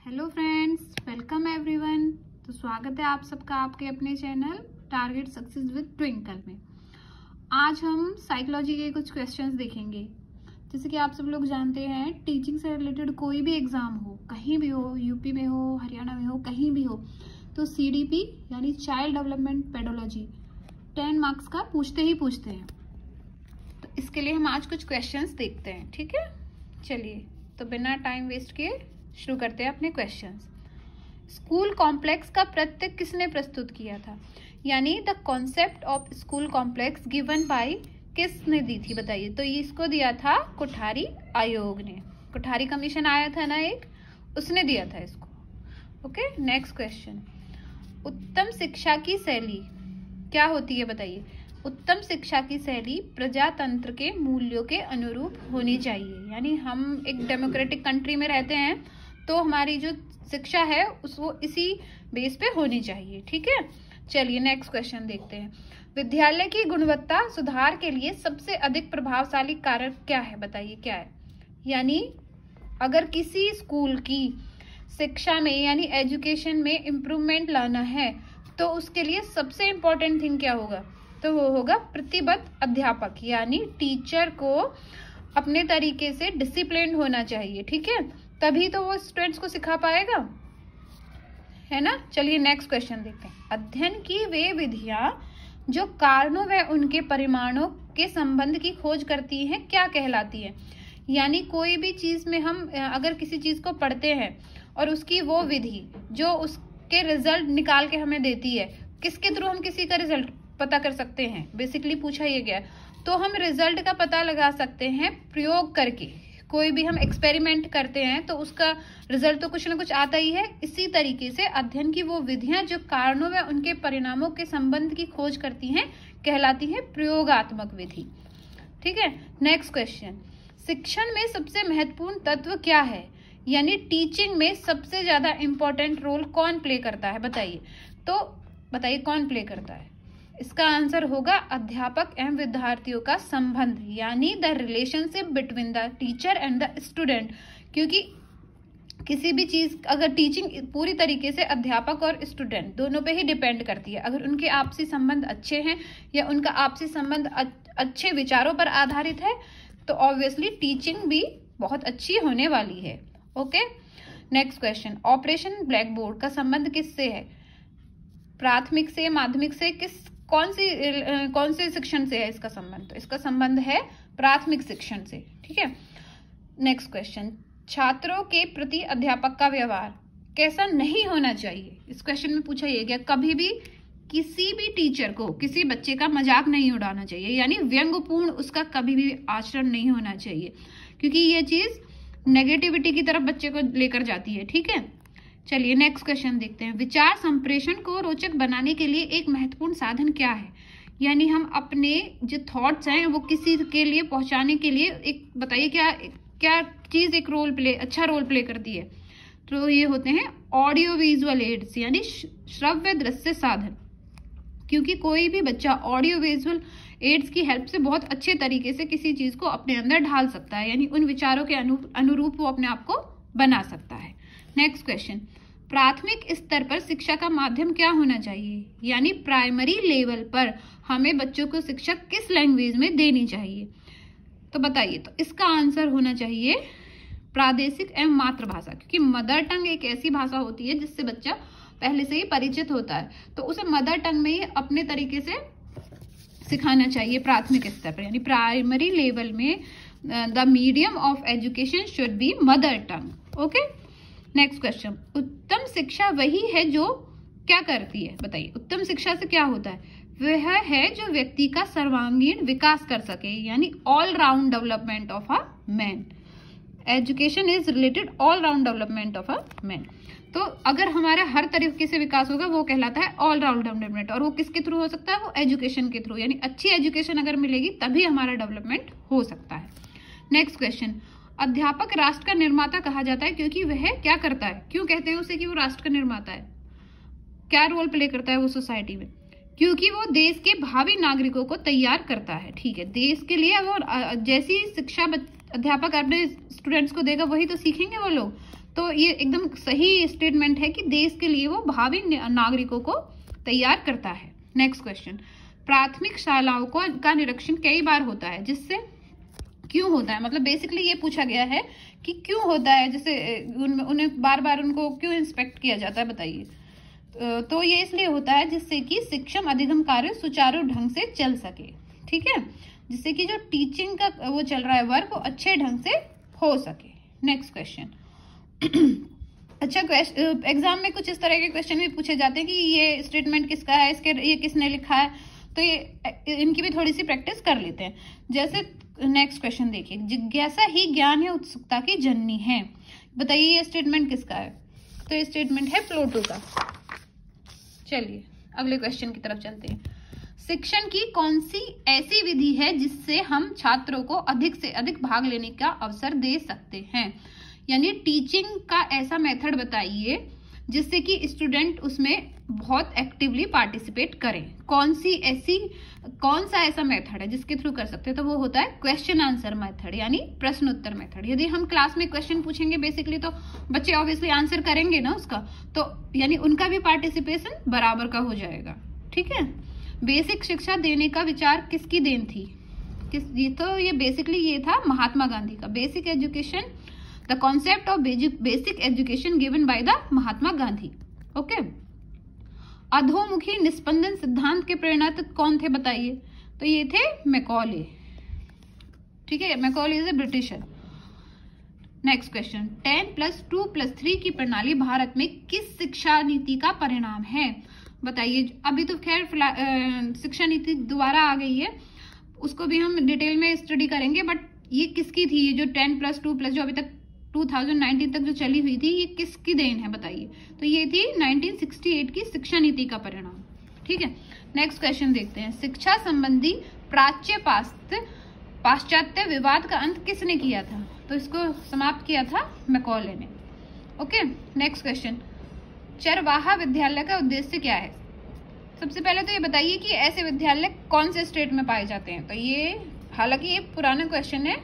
Hello friends, welcome everyone. तो स्वागत है आप सबका आपके अपने channel target success with twinkle में। आज हम साइकोलॉजी के कुछ क्वेश्चंस देखेंगे। जैसे कि आप सब लोग जानते हैं, टीचिंग से रिलेटेड कोई भी एग्जाम हो, कहीं भी हो, यूपी में हो, हरियाणा में हो, कहीं भी हो, तो सीडीपी यानी चाइल्ड डेवलपमेंट पेडोलॉजी 10 मार्क्स का पूछते ही पूछते हैं। तो इसके लिए हम आज कुछ क्वेश्चंस देखते हैं, ठीक है। चलिए, तो बिना टाइम वेस्ट किए शुरू करते हैं अपने क्वेश्चंस। स्कूल कॉम्प्लेक्स का प्रत्यय किसने प्रस्तुत किया था? यानी the concept of school complex given by किसने दी थी, बताइए। तो इसको दिया था कोठारी आयोग ने। कोठारी कमीशन आया था ना एक, उसने दिया था इसको। Okay, next question. उत्तम शिक्षा की शैली क्या होती है, बताइए। उत्तम शिक्षा की शैली प्रजातंत्र के मूल्यों के अनुरूप होनी चाहिए। यानी हम एक डेमोक्रेटिक कंट्री में रहते हैं, तो हमारी जो शिक्षा है वो इसी बेस पे होनी चाहिए, ठीक है। चलिए नेक्स्ट क्वेश्चन देखते हैं। विद्यालय की गुणवत्ता सुधार के लिए सबसे अधिक प्रभावशाली कारक क्या है, बताइए क्या है। यानी अगर किसी स्कूल की शिक्षा में यानी एजुकेशन में इम्प्रूवमेंट लाना है, तो उसके लिए सबसे इम्पोर्टेंट थिंग क्या होगा, तो वो होगा प्रतिबद्ध अध्यापक। यानी टीचर को अपने तरीके से डिसिप्लिन होना चाहिए, ठीक है, तभी तो वो स्टूडेंट्स को सिखा पाएगा, है ना। चलिए नेक्स्ट क्वेश्चन देखते हैं। अध्ययन की वे विधियां जो कारणों व उनके परिमाणों के संबंध की खोज करती हैं क्या कहलाती है। यानी कोई भी चीज में हम अगर किसी चीज को पढ़ते हैं और उसकी वो विधि जो उसके रिजल्ट निकाल के हमें देती है, किसके थ्रू हम किसी का रिजल्ट पता कर सकते हैं, बेसिकली पूछा ये गया। तो हम रिजल्ट का पता लगा सकते हैं प्रयोग करके। कोई भी हम एक्सपेरिमेंट करते हैं तो उसका रिजल्ट तो कुछ ना कुछ आता ही है। इसी तरीके से अध्ययन की वो विधियां जो कारणों व उनके परिणामों के संबंध की खोज करती हैं कहलाती है प्रयोगात्मक विधि, ठीक है। Next question. शिक्षण में सबसे महत्वपूर्ण तत्व क्या है, यानी टीचिंग में सबसे ज्यादा इंपॉर्टेंट रोल कौन प्ले करता है, बताइए। तो बताइए कौन प्ले करता है। इसका आंसर होगा अध्यापक एवं विद्यार्थियों का संबंध, यानी the relationship between the teacher and the student. क्योंकि किसी भी चीज अगर टीचिंग पूरी तरीके से अध्यापक और स्टूडेंट दोनों पे ही डिपेंड करती है। अगर उनके आपसी संबंध अच्छे हैं या उनका आपसी संबंध अच्छे विचारों पर आधारित है, तो ऑब्वियसली टीचिंग भी बहुत अच्छी होने वाली है। Okay, next question. Operation black board का संबंध किससे है, प्राथमिक से, माध्यमिक से, कौन से शिक्षण से है इसका संबंध। तो इसका संबंध है प्राथमिक शिक्षण से, ठीक है। Next question. छात्रों के प्रति अध्यापक का व्यवहार कैसा नहीं होना चाहिए। इस क्वेश्चन में पूछा यह गया, कभी भी किसी भी टीचर को किसी बच्चे का मजाक नहीं उड़ाना चाहिए, यानी व्यंग्यपूर्ण उसका कभी भी आचरण नहीं होना चाहिए, क्योंकि ये चीज नेगेटिविटी की तरफ बच्चे को लेकर जाती है, ठीक है। चलिए नेक्स्ट क्वेश्चन देखते हैं। विचार संप्रेषण को रोचक बनाने के लिए एक महत्वपूर्ण साधन क्या है। यानी हम अपने जो थॉट्स हैं वो किसी के लिए पहुंचाने के लिए एक बताइए क्या चीज एक अच्छा रोल प्ले करती है। तो ये होते हैं ऑडियो विजुअल एड्स, यानी श्रव्य दृश्य साधन। क्योंकि कोई भी बच्चा ऑडियो विजुअल एड्स की हेल्प से बहुत अच्छे तरीके से किसी चीज को अपने अंदर ढाल सकता है, यानी उन विचारों के अनुरूप वो अपने आप को बना सकता है। Next question. प्राथमिक स्तर पर शिक्षा का माध्यम क्या होना चाहिए, यानी प्राइमरी लेवल पर हमें बच्चों को शिक्षा किस लैंग्वेज में देनी चाहिए। तो बताइए, तो इसका आंसर होना चाहिए प्रादेशिक एवं मातृभाषा। क्योंकि मदर टंग एक ऐसी भाषा होती है जिससे बच्चा पहले से ही परिचित होता है, तो उसे मदर टंग में ही अपने तरीके से सिखाना चाहिए प्राथमिक स्तर पर, यानी प्राइमरी लेवल में the medium of education should be mother tongue. Okay, next question. उत्तम शिक्षा वही है जो क्या करती है, बताइए। उत्तम शिक्षा से क्या होता है, वह है जो व्यक्ति का सर्वांगीण विकास कर सके, यानी all round development of a man. Education is related all round development of a man. तो अगर हमारा हर तरीके से विकास होगा वो कहलाता है ऑल राउंड डेवलपमेंट, और वो किसके थ्रू हो सकता है, वो एजुकेशन के थ्रू। यानी अच्छी एजुकेशन अगर मिलेगी तभी हमारा डेवलपमेंट हो सकता है। Next question. अध्यापक राष्ट्र का निर्माता कहा जाता है क्योंकि वह क्या करता है, क्यों कहते हैं उसे कि वो राष्ट्र का निर्माता है, क्या रोल प्ले करता है वो सोसाइटी में, क्योंकि वो देश के भावी नागरिकों को तैयार करता है, ठीक है। देश के लिए वो जैसी शिक्षा अध्यापक अपने स्टूडेंट्स को देगा वही तो सीखेंगे वो लोग। तो ये एकदम सही स्टेटमेंट है कि देश के लिए वो भावी नागरिकों को तैयार करता है। नेक्स्ट क्वेश्चन, प्राथमिक शालाओं का निरीक्षण कई बार होता है, जिससे क्यों होता है? मतलब बेसिकली ये पूछा गया है कि क्यों होता है, जैसे उन्हें बार बार उनको क्यों इंस्पेक्ट किया जाता है, बताइए। तो ये इसलिए होता है जिससे कि शिक्षण अधिगम कार्य सुचारू ढंग से चल सके, ठीक है, जिससे कि जो टीचिंग का वो चल रहा है वर्क वो अच्छे ढंग से हो सके। नेक्स्ट क्वेश्चन अच्छा, एग्जाम में कुछ इस तरह के क्वेश्चन भी पूछे जाते हैं कि ये स्टेटमेंट किसका है, ये किसने लिखा है, तो ये इनकी भी थोड़ी सी प्रैक्टिस कर लेते हैं। जैसे नेक्स्ट क्वेश्चन देखिए, जिज्ञासा ही ज्ञान है उत्सुकता की जननी है, बताइए ये स्टेटमेंट किसका है? तो ये स्टेटमेंट है प्लेटो का। चलिए अगले क्वेश्चन की तरफ चलते हैं। शिक्षण की कौन सी ऐसी विधि है जिससे हम छात्रों को अधिक से अधिक भाग लेने का अवसर दे सकते हैं? यानी टीचिंग का ऐसा मेथड बताइए जिससे कि स्टूडेंट उसमें बहुत एक्टिवली पार्टिसिपेट करें। कौन सा ऐसा मेथड है जिसके थ्रू कर सकते हैं? तो वो होता है क्वेश्चन आंसर मेथड, यानी प्रश्न उत्तर मेथड। यदि हम क्लास में क्वेश्चन पूछेंगे बेसिकली तो बच्चे ऑब्वियसली आंसर करेंगे ना उसका, तो यानी उनका भी पार्टिसिपेशन बराबर का हो जाएगा, ठीक है। बेसिक शिक्षा देने का विचार किसकी देन थी? ये बेसिकली ये था महात्मा गांधी का। Basic education, the concept of basic education given by the Mahatma Gandhi, okay. अधोमुखी निस्पंदन सिद्धांत के प्रेरणादाता कौन थे, बताइए? तो ये थे मैकॉले, ठीक है। Macaulay is a britisher. Next question, 10+2+3 की प्रणाली भारत में किस शिक्षा नीति का परिणाम है? बताइए। अभी तो खैर शिक्षा नीति दोबारा आ गई है, उसको भी हम डिटेल में स्टडी करेंगे, बट ये किसकी थी? ये जो 10+2+ जो अभी तक 2019 तक जो चली हुई थी, ये किसकी देन है, बताइए? तो ये थी 1968 की शिक्षा नीति का परिणाम, ठीक है। नेक्स्ट क्वेश्चन देखते हैं, शिक्षा संबंधी पाश्चात्य विवाद का अंत किसने किया था? तो इसको समाप्त किया था मैकॉले ने, ओके। नेक्स्ट क्वेश्चन, चरवाहा विद्यालय का उद्देश्य क्या है? सबसे पहले तो ये बताइए कि ऐसे विद्यालय कौन से स्टेट में पाए जाते हैं? तो ये हालांकि ये पुराना क्वेश्चन है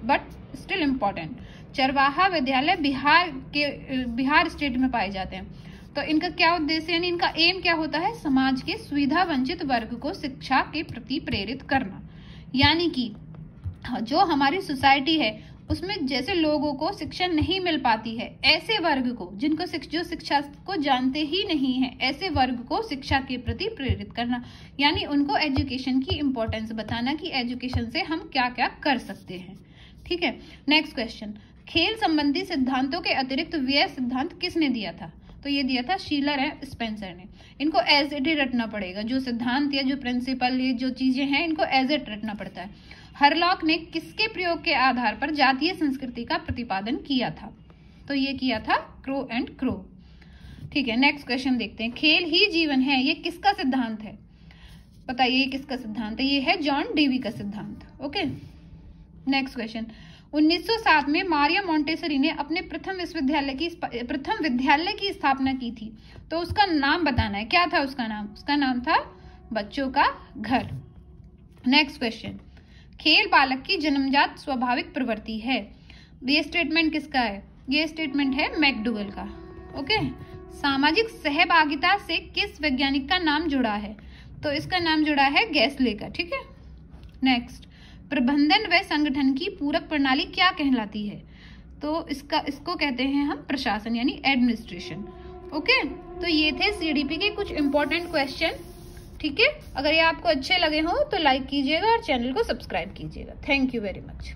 बट स्टिल इम्पोर्टेंट। चरवाहा विद्यालय बिहार स्टेट में पाए जाते हैं। तो इनका क्या उद्देश्य, यानी इनका एम क्या होता है? समाज के सुविधा वंचित वर्ग को शिक्षा के प्रति प्रेरित करना। यानी कि जो हमारी सोसाइटी है उसमें जैसे लोगों को शिक्षा नहीं मिल पाती है, ऐसे वर्ग को जो शिक्षा को जानते ही नहीं है, ऐसे वर्ग को शिक्षा के प्रति प्रेरित करना, यानी उनको एजुकेशन की इम्पोर्टेंस बताना कि एजुकेशन से हम क्या क्या कर सकते हैं, ठीक है। नेक्स्ट क्वेश्चन, खेल संबंधी सिद्धांतों के अतिरिक्त व्यय सिद्धांत किसने दिया था? तो ये दिया था शीलर एंड स्पेंसर ने। इनको एज इट ही रटना पड़ेगा, जो सिद्धांत या जो प्रिंसिपल ये जो चीजें हैं इनको एज इट रटना पड़ता है। हरलॉक ने किसके प्रयोग के आधार पर जातीय संस्कृति का प्रतिपादन किया था? तो ये किया था क्रो एंड क्रो, ठीक है। नेक्स्ट क्वेश्चन देखते हैं, खेल ही जीवन है, ये किसका सिद्धांत है? बताइए ये किसका सिद्धांत है? ये है जॉन डेवी का सिद्धांत, ओके। नेक्स्ट क्वेश्चन, 1907 में मारिया मोंटेसरी ने अपने प्रथम विद्यालय की स्थापना की थी, तो उसका नाम बताना है। क्या था उसका नाम? उसका नाम था बच्चों का घर। नेक्स्ट क्वेश्चन, खेल बालक की जन्मजात स्वाभाविक प्रवृत्ति है, ये स्टेटमेंट किसका है? ये स्टेटमेंट है मैकडूगल का, ओके। सामाजिक सहभागिता से किस वैज्ञानिक का नाम जुड़ा है? तो इसका नाम जुड़ा है गैसले का, ठीक है। नेक्स्ट, प्रबंधन व संगठन की पूरक प्रणाली क्या कहलाती है? तो इसको कहते हैं हम प्रशासन, यानी एडमिनिस्ट्रेशन, ओके। तो ये थे सीडीपी के कुछ इंपॉर्टेंट क्वेश्चन, ठीक है। अगर ये आपको अच्छे लगे हो तो लाइक कीजिएगा और चैनल को सब्सक्राइब कीजिएगा। Thank you very much.